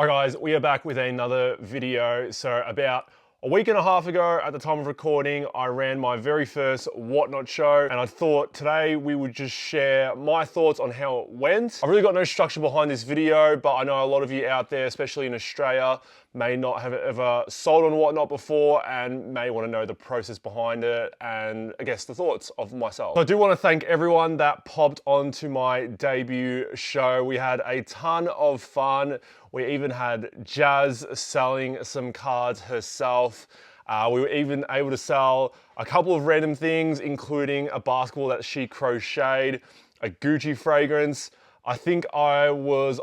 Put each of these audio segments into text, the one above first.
Alright guys, we are back with another video. So about a week and a half ago at the time of recording, I ran my very first Whatnot show, and I thought today we would just share my thoughts on how it went. I've really got no structure behind this video, but I know a lot of you out there, especially in Australia, may not have ever sold on Whatnot before and may want to know the process behind it and I guess the thoughts of myself. So I do want to thank everyone that popped onto my debut show. We had a ton of fun. We even had Jazz selling some cards herself. We were even able to sell a couple of random things, including a basketball that she crocheted, a Gucci fragrance. I think I was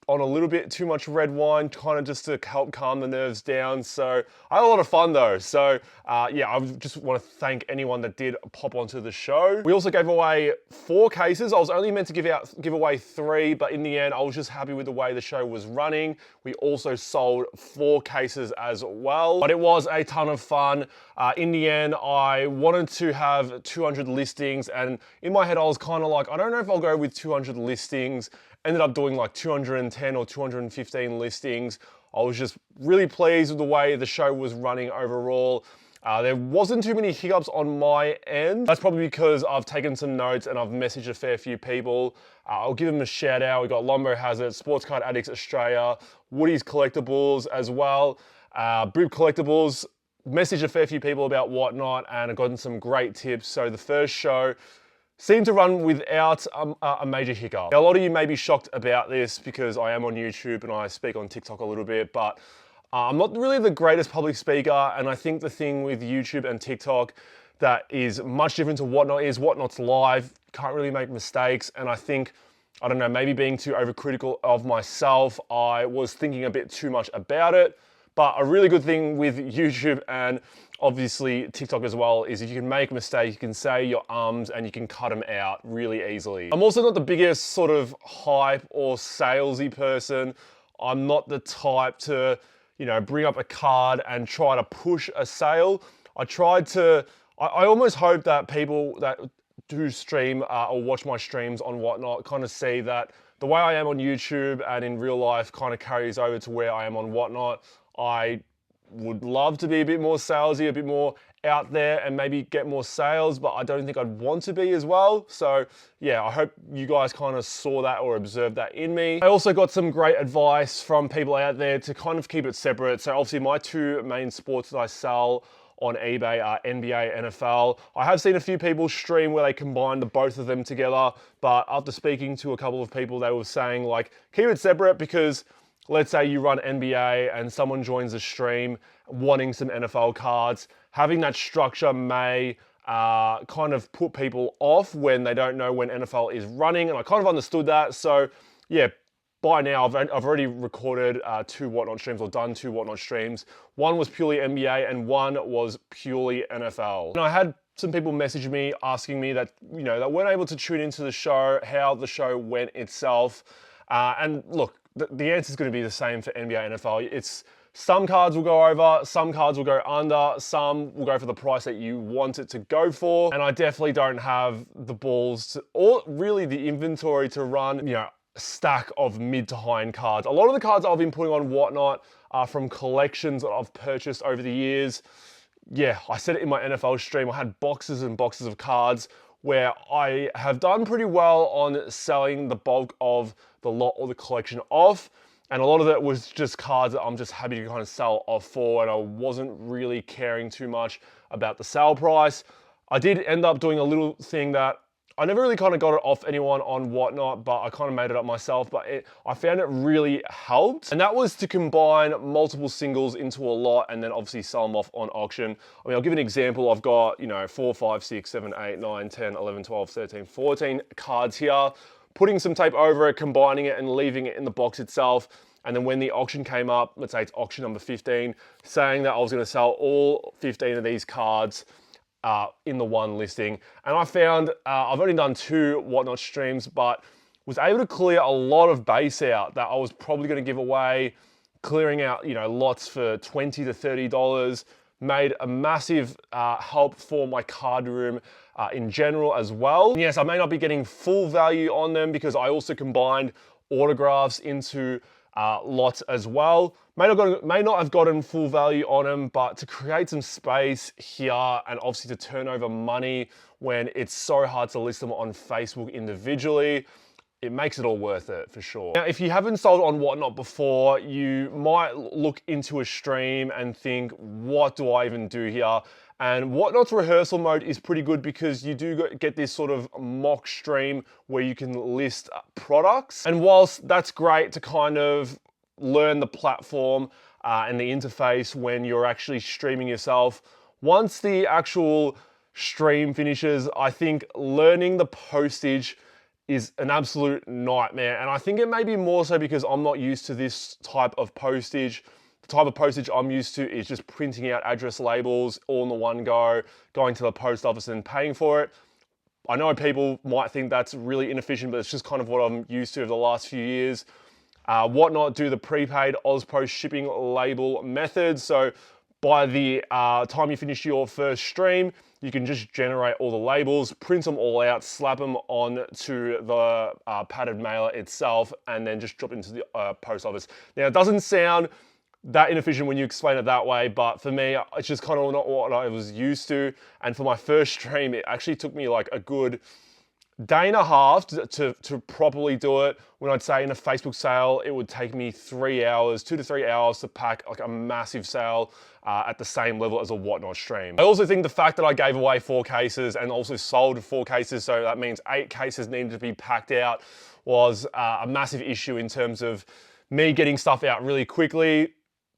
on a little bit too much red wine, kind of just to help calm the nerves down. So I had a lot of fun though. So yeah, I just want to thank anyone that did pop onto the show. We also gave away 4 cases. I was only meant to give away 3, but in the end, I was just happy with the way the show was running. We also sold 4 cases as well, but it was a ton of fun. In the end, I wanted to have 200 listings, and in my head, I was kind of like, I don't know if I'll go with 200 listings. Ended up doing like 210 or 215 listings. I was just really pleased with the way the show was running overall. There wasn't too many hiccups on my end. That's probably because I've taken some notes and I've messaged a fair few people. I'll give them a shout out. We got Lumbo Hazard, Sports Card Addicts Australia, Woody's Collectibles as well, Boob Collectibles. Messaged a fair few people about Whatnot and I've gotten some great tips. So the first show seemed to run without a major hiccup. Now, a lot of you may be shocked about this because I am on YouTube and I speak on TikTok a little bit, but I'm not really the greatest public speaker, and I think the thing with YouTube and TikTok that is much different to Whatnot is Whatnot's live, can't really make mistakes, and I think, I don't know, maybe being too overcritical of myself, I was thinking a bit too much about it. But a really good thing with YouTube and obviously TikTok as well is if you can make a mistake, you can say your ums and you can cut them out really easily. I'm also not the biggest sort of hype or salesy person. I'm not the type to, you know, bring up a card and try to push a sale. I almost hope that people that do stream or watch my streams on Whatnot kind of see that the way I am on YouTube and in real life kind of carries over to where I am on Whatnot. I would love to be a bit more salesy, a bit more out there and maybe get more sales, but I don't think I'd want to be as well. So yeah, I hope you guys kind of saw that or observed that in me. I also got some great advice from people out there to kind of keep it separate. So obviously my 2 main sports that I sell on eBay are NBA, NFL. I have seen a few people stream where they combine the both of them together, but after speaking to a couple of people, they were saying like, keep it separate because let's say you run NBA and someone joins the stream wanting some NFL cards. Having that structure may kind of put people off when they don't know when NFL is running, and I kind of understood that. So yeah, by now I've already recorded 2 Whatnot streams or done 2 Whatnot streams. One was purely NBA and one was purely NFL. And I had some people message me asking me that, you know, that weren't able to tune into the show, how the show went itself. And look, the answer is going to be the same for NBA and NFL. It's some cards will go over, some cards will go under, some will go for the price that you want it to go for. And I definitely don't have the balls to, or really the inventory to run, you know, a stack of mid to high end cards. A lot of the cards I've been putting on Whatnot are from collections that I've purchased over the years. Yeah, I said it in my NFL stream. I had boxes and boxes of cards where I have done pretty well on selling the bulk of the lot or the collection off. And a lot of it was just cards that I'm just happy to kind of sell off for, and I wasn't really caring too much about the sale price. I did end up doing a little thing that I never really kind of got it off anyone on Whatnot, but I kind of made it up myself, but I found it really helped. And that was to combine multiple singles into a lot and then obviously sell them off on auction. I mean, I'll give an example. I've got, you know, 4, 5, 6, 7, 8, 9, 10, 11, 12, 13, 14 cards here, putting some tape over it, combining it and leaving it in the box itself. And then when the auction came up, let's say it's auction number 15, saying that I was going to sell all 15 of these cards in the one listing. And I found, I've only done 2 Whatnot streams, but was able to clear a lot of base out that I was probably going to give away, clearing out, you know, lots for $20 to $30, made a massive help for my card room in general as well. And yes, I may not be getting full value on them because I also combined autographs into lots as well. May not have gotten full value on them, but to create some space here and obviously to turn over money when it's so hard to list them on Facebook individually, it makes it all worth it for sure. Now, if you haven't sold on Whatnot before, you might look into a stream and think, what do I even do here? And Whatnot's rehearsal mode is pretty good because you do get this sort of mock stream where you can list products. And whilst that's great to kind of learn the platform and the interface when you're actually streaming yourself, once the actual stream finishes, I think learning the postage is an absolute nightmare. And I think it may be more so because I'm not used to this type of postage. The type of postage I'm used to is just printing out address labels all in the one go, going to the post office and paying for it. I know people might think that's really inefficient, but it's just kind of what I'm used to over the last few years. Whatnot do the prepaid AusPost shipping label method. So by the time you finish your first stream, you can just generate all the labels, print them all out, slap them onto the padded mailer itself, and then just drop it into the post office. Now, it doesn't sound that inefficient when you explain it that way, but for me, it's just kind of not what I was used to. And for my first stream, it actually took me like a good day and a half to properly do it. When I'd say in a Facebook sale, it would take me 3 hours, 2 to 3 hours to pack like a massive sale at the same level as a Whatnot stream. I also think the fact that I gave away 4 cases and also sold 4 cases, so that means 8 cases needed to be packed out, was a massive issue in terms of me getting stuff out really quickly.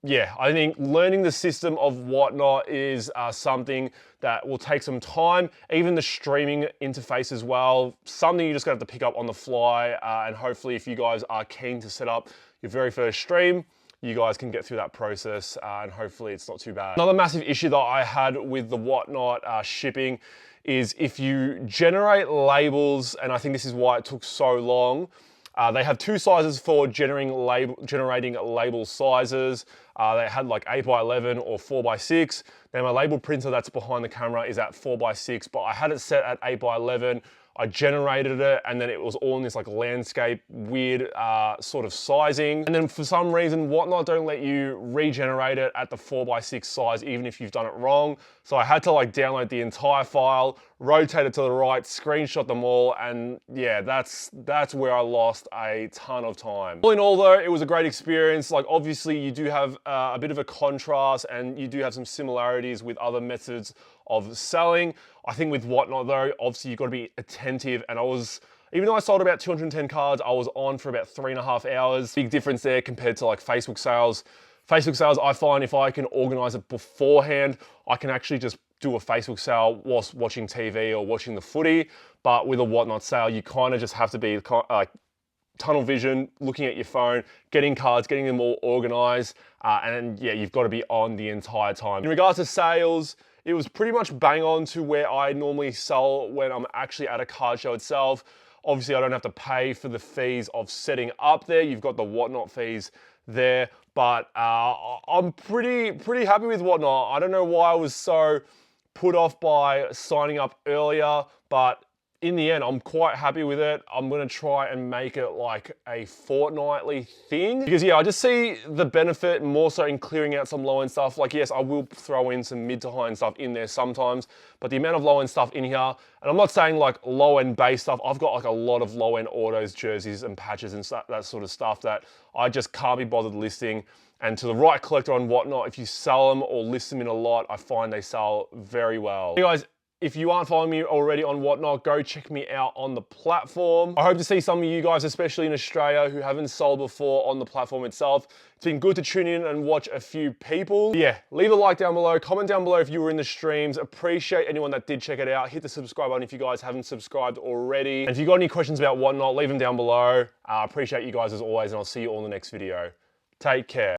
Yeah, I think learning the system of Whatnot is something that will take some time. Even the streaming interface as well, something you just got to have to pick up on the fly. And hopefully if you guys are keen to set up your very first stream, you guys can get through that process and hopefully it's not too bad. Another massive issue that I had with the Whatnot shipping is if you generate labels, and I think this is why it took so long, they have 2 sizes for generating label sizes. They had like 8x11 or 4x6. Now my label printer that's behind the camera is at 4x6, but I had it set at 8x11. I generated it and then it was all in this like landscape, weird sort of sizing. And then for some reason, Whatnot don't let you regenerate it at the 4x6 size, even if you've done it wrong. So I had to like download the entire file, rotate it to the right, screenshot them all, and yeah, that's where I lost a ton of time. All in all though, it was a great experience. Like obviously you do have a bit of a contrast and you do have some similarities with other methods of selling. I think with Whatnot though, obviously you've got to be attentive, and even though I sold about 210 cards, I was on for about 3.5 hours. Big difference there compared to like Facebook sales. Facebook sales, I find if I can organize it beforehand, I can actually just do a Facebook sale whilst watching TV or watching the footy. But with a Whatnot sale, you kind of just have to be like tunnel vision, looking at your phone, getting cards, getting them all organized. And yeah, you've got to be on the entire time. In regards to sales, it was pretty much bang on to where I normally sell when I'm actually at a card show itself. Obviously, I don't have to pay for the fees of setting up there. You've got the Whatnot fees there, but I'm pretty happy with Whatnot. I don't know why I was so put off by signing up earlier, but in the end, I'm quite happy with it. I'm gonna try and make it like a fortnightly thing. Because yeah, I just see the benefit more so in clearing out some low-end stuff. Like yes, I will throw in some mid to high-end stuff in there sometimes, but the amount of low-end stuff in here, and I'm not saying like low-end base stuff, I've got like a lot of low-end autos, jerseys and patches and that sort of stuff that I just can't be bothered listing. And to the right collector on Whatnot, if you sell them or list them in a lot, I find they sell very well. Hey guys, if you aren't following me already on Whatnot, go check me out on the platform. I hope to see some of you guys, especially in Australia, who haven't sold before on the platform itself. It's been good to tune in and watch a few people. Yeah, leave a like down below, comment down below if you were in the streams. Appreciate anyone that did check it out. Hit the subscribe button if you guys haven't subscribed already. And if you got any questions about Whatnot, leave them down below. I appreciate you guys as always, and I'll see you all in the next video. Take care.